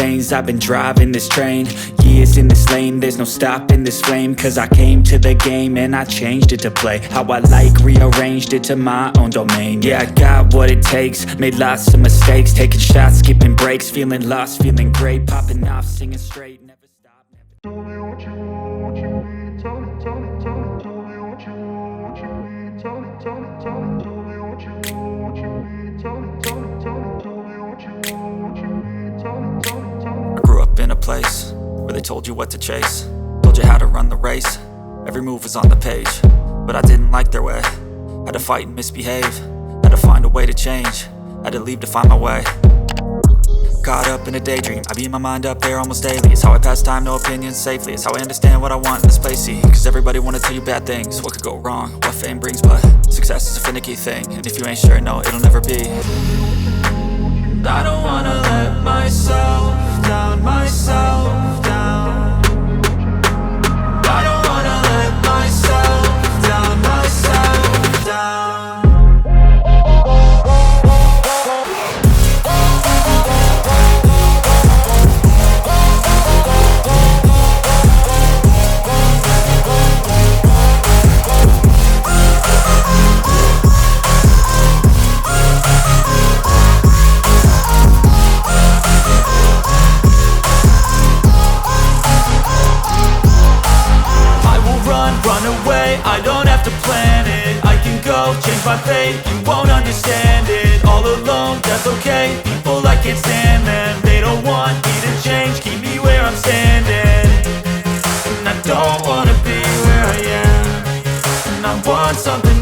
lanes, I've been driving this train. Years in this lane, there's no stopping this flame. Cause I came to the game and I changed it to play how I like, rearranged it to my own domain. Yeah, I got what it takes, made lots of mistakes, taking shots, skipping breaks, feeling lost, feeling great, popping off, singing straight, never stop, never... Tell me what you want, what you need, tell me, tell me, tell me. Tell me what you want, what you need, tell me, tell me, tell me. Tell me what you want, what you need, tell me, tell me, tell me. Tell me what you want, what you need, tell me, tell me, tell me. I grew up in a place where they told you what to chase, told you how to run the race, every move was on the page. But I didn't like their way, had to fight and misbehave, had to find a way to change, had to leave to find my way. Caught up in a daydream, I beat my mind up there almost daily. It's how I pass time, no opinions safely. It's how I understand what I want in this place, see. Cause everybody wanna tell you bad things, what could go wrong, what fame brings. But success is a finicky thing, and if you ain't sure, no, it'll never be. I don't wanna let myself down, myself down. I don't wanna let myself down, myself down. I don't have to plan it, I can go change my fate. You won't understand it, all alone, that's okay. People I can't stand them, they don't want me to change, keep me where I'm standing. And I don't wanna be where I am, and I want something